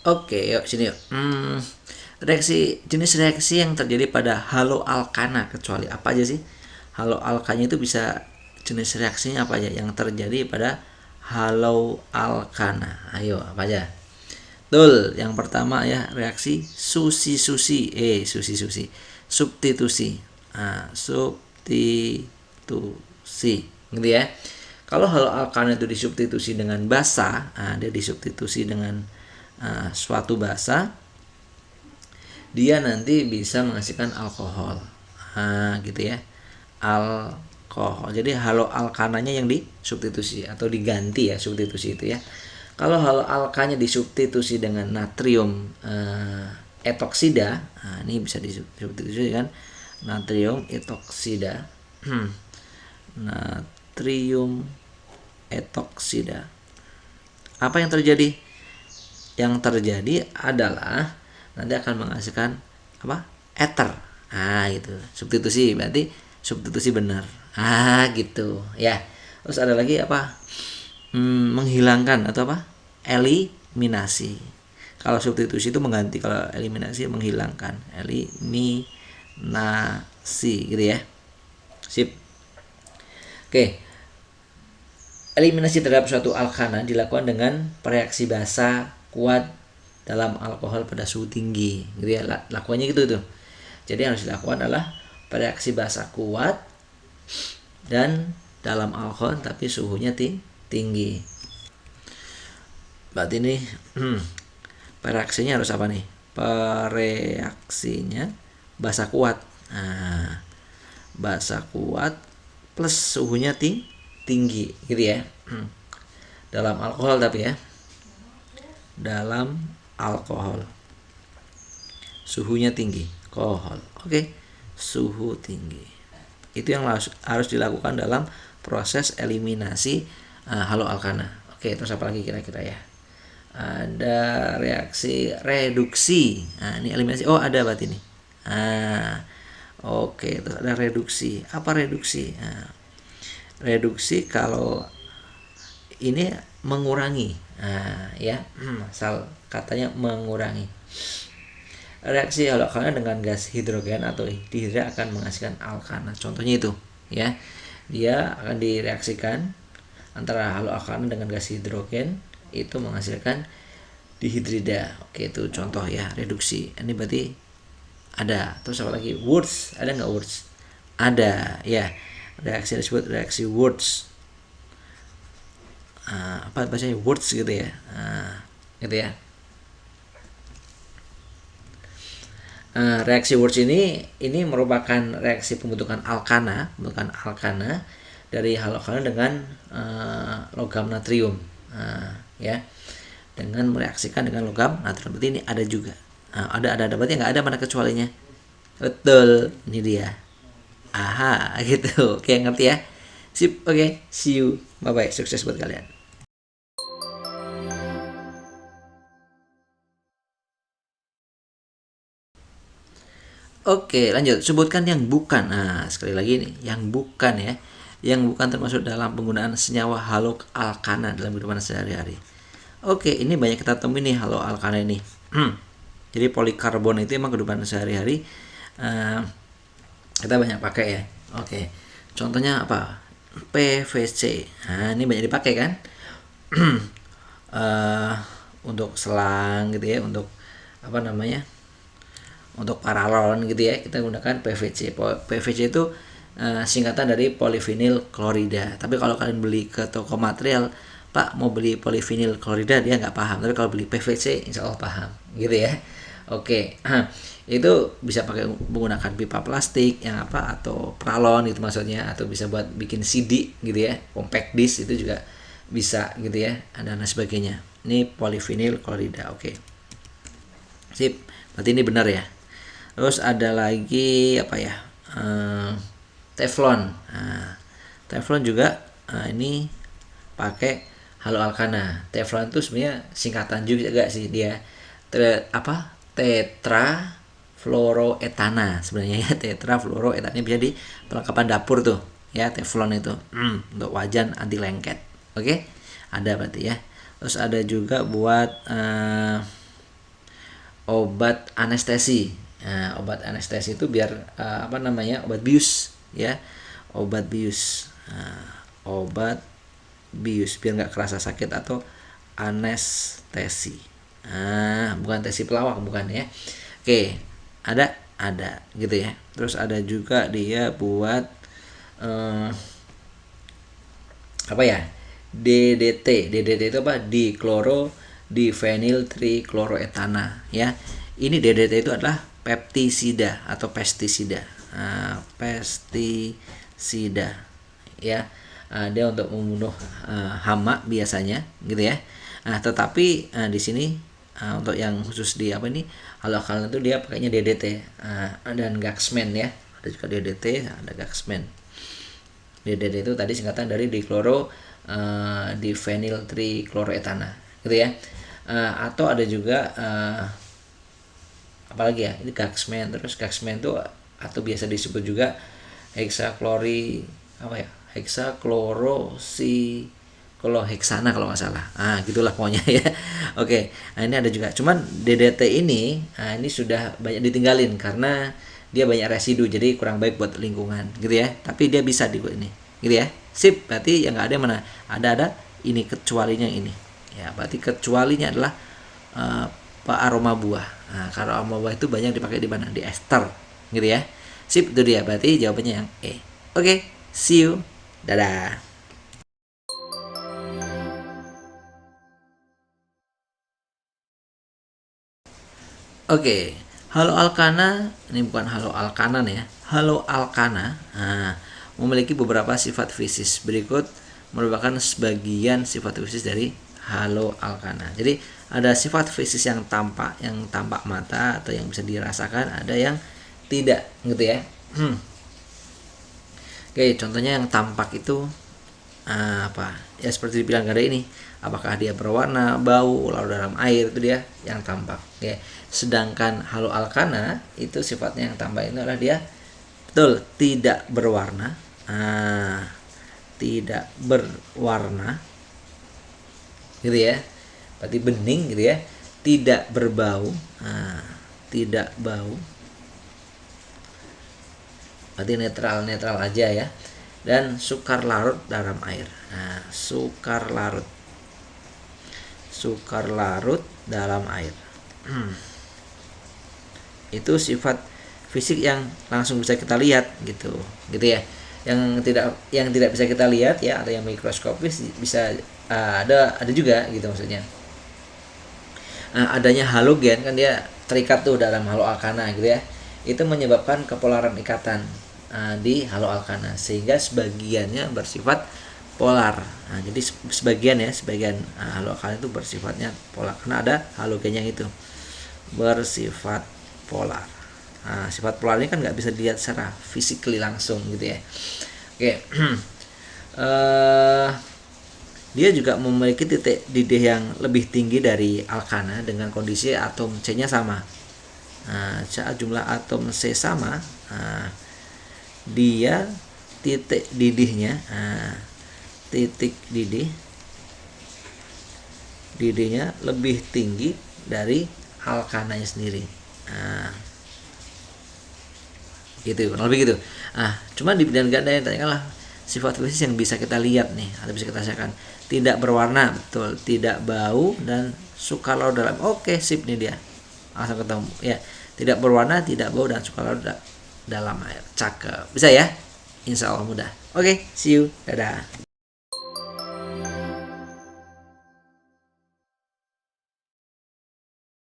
Oke, yuk sini yuk. Jenis reaksi yang terjadi pada haloalkana, kecuali apa aja sih? Haloalkanya itu bisa jenis reaksinya apa aja yang terjadi pada haloalkana? Ayo, apa aja? Betul, yang pertama ya reaksi susi-susi. Susi-susi. Substitusi. Substitusi. Gitu ya. Kalau haloalkana itu disubstitusi dengan basa, dia disubstitusi dengan suatu basa, dia nanti bisa menghasilkan alkohol. Gitu ya. Alkohol. Jadi haloalkananya yang disubstitusi atau diganti ya, substitusi itu ya. Kalau haloalkanya disubstitusi dengan natrium etoksida, ini bisa disubstitusi dengan natrium etoksida. Natrium etoksida. Apa yang terjadi? Yang terjadi adalah nanti akan menghasilkan apa? Ether. Gitu. Substitusi berarti substitusi benar. Gitu ya. Terus ada lagi apa? Menghilangkan atau apa? Eliminasi. Kalau substitusi itu mengganti, kalau eliminasi menghilangkan. Eliminasi gitu ya. Sip. Oke. Eliminasi terhadap suatu alkana dilakukan dengan reaksi basa kuat dalam alkohol pada suhu tinggi, gitu ya. Lakukannya gitu tuh. Jadi yang harus dilakukan adalah reaksi basa kuat dan dalam alkohol tapi suhunya tinggi. Berarti ini reaksinya harus apa nih? Reaksinya basa kuat. Basa kuat plus suhunya tinggi gitu ya. Dalam alkohol tapi ya. Dalam alkohol. Suhunya tinggi, alkohol. Oke. Suhu tinggi. Itu yang harus dilakukan dalam proses eliminasi haloalkana. Oke, terus apa lagi kira-kira ya? Ada reaksi reduksi. Ini eliminasi. Oh, ada berarti nih. Oke, terus ada reduksi. Apa reduksi? Reduksi kalau ini mengurangi, ya, asal katanya mengurangi. Reaksi haloalkana dengan gas hidrogen atau dihidra akan menghasilkan alkana. Contohnya itu, ya, dia akan direaksikan antara haloalkana dengan gas hidrogen itu menghasilkan dihidrida. Oke, itu contoh ya reduksi. Ini berarti ada. Terus apa lagi? Wurtz, ada nggak Wurtz? Ada, ya. Reaksi disebut reaksi Wurtz. Apa bahasanya Wurtz gitu ya. Gitu ya. Reaksi Wurtz ini merupakan reaksi pembentukan alkana dari haloalkana dengan logam natrium, ya, dengan mereaksikan dengan logam natrium. Berarti ini ada juga. Ada berarti nggak ada mana kecualinya. Betul, ini dia. Gitu. Oke, ngerti ya? Sip, oke. See you. Bye-bye. Sukses buat kalian. Oke, lanjut. Sebutkan yang bukan. Sekali lagi nih, yang bukan ya. Yang bukan termasuk dalam penggunaan senyawa haloalkana dalam kehidupan sehari-hari. Oke, ini banyak kita temui nih haloalkana ini. Jadi polikarbon itu emang kehidupan sehari-hari kita banyak pakai ya. Oke. Contohnya apa? PVC. Ini banyak dipakai kan? Untuk selang gitu ya, untuk apa namanya? Untuk paralon gitu ya, kita gunakan PVC. PVC itu singkatan dari polyvinyl klorida. Tapi kalau kalian beli ke toko material, Pak mau beli polyvinyl klorida, dia nggak paham. Tapi kalau beli PVC, insya Allah paham, gitu ya. Oke, itu bisa pakai menggunakan pipa plastik yang apa atau pralon gitu maksudnya, atau bisa buat bikin CD gitu ya, compact disc itu juga bisa gitu ya, dan sebagainya. Ini polyvinyl klorida. Oke. Sip, berarti ini benar ya. Terus ada lagi apa ya? Teflon. Teflon juga ini pakai haloalkana. Teflon itu sebenarnya singkatan juga sih dia. Tetrafluoroetana sebenarnya ya. Tetrafluoroetana ini bisa di perlengkapan dapur tuh ya, teflon itu untuk wajan anti lengket. Oke, ada berarti ya. Terus ada juga buat obat anestesi. Nah, obat anestesi itu biar obat bius ya, obat bius. Nah, obat bius biar nggak kerasa sakit atau anestesi. Nah, bukan tesi pelawak bukan ya. Oke, ada gitu ya. Terus ada juga dia buat apa ya? DDT. DDT itu apa? Difenyl trichloroethana ya. Ini DDT itu adalah pestisida atau pestisida. Nah, pestisida ya. Dia untuk membunuh hama biasanya gitu ya. Nah, tetapi di sini untuk yang khusus di haloalkana itu dia pakainya DDT dan Gaxman ya. Ada juga DDT, ada Gaxman. DDT itu tadi singkatan dari difenyl trichloroethana gitu ya. Atau ada juga apalagi ya, ini Gaxman. Terus Gaxman itu atau biasa disebut juga hexaklorosikloheksana kalau nggak salah. Gitulah pokoknya ya. Oke, nah ini ada juga. Cuman DDT ini sudah banyak ditinggalin karena dia banyak residu, jadi kurang baik buat lingkungan gitu ya. Tapi dia bisa dibuat ini gitu ya. Sip, berarti yang nggak ada mana? Ada ini, kecualinya ini ya. Berarti kecualinya adalah aroma buah. Nah, kalau aroma buah itu banyak dipakai di mana? Di ester gitu ya. Sip, itu dia. Berarti jawabannya yang E. Oke, see you. Dadah. Oke, haloalkana ini bukan haloalkanan ya. Haloalkana memiliki beberapa sifat fisis. Berikut merupakan sebagian sifat fisis dari haloalkana. Jadi ada sifat fisis yang tampak mata atau yang bisa dirasakan, ada yang tidak gitu ya. Oke, contohnya yang tampak itu apa? Ya seperti dibilang ada ini. Apakah dia berwarna, bau, lalu dalam air, itu dia yang tampak. Oke. Sedangkan haloalkana itu sifatnya yang tampak itu adalah dia betul tidak berwarna. Tidak berwarna. Gitu ya. Berarti bening gitu ya. Tidak berbau. Tidak bau. Berarti netral aja ya. Dan sukar larut dalam air. Sukar larut dalam air. Itu sifat fisik yang langsung bisa kita lihat gitu ya. Yang tidak bisa kita lihat ya, atau yang mikroskopis bisa ada juga gitu maksudnya. Adanya halogen kan dia terikat tuh dalam haloalkana gitu ya. Itu menyebabkan kepolaran ikatan di haloalkana sehingga sebagiannya bersifat polar. Jadi sebagian haloalkana itu bersifatnya polar karena ada halogennya itu bersifat polar. Sifat polar ini kan nggak bisa dilihat secara physically langsung gitu ya. Oke. Dia juga memiliki titik didih yang lebih tinggi dari alkana dengan kondisi atom C-nya sama. Saat jumlah atom C sama, dia titik didihnya didihnya lebih tinggi dari alkananya sendiri. Gitu, lebih gitu. Cuma di bidang ganda yang tadi lah sifat fisik yang bisa kita lihat nih atau bisa kita rasakan. Tidak berwarna, betul, tidak bau dan suka larut dalam. Oke, sip nih dia. Langsung ketemu ya. Tidak berwarna, tidak bau dan suka larut dalam air. Cakep. Bisa ya? Insya Allah mudah. Oke, see you. Dadah.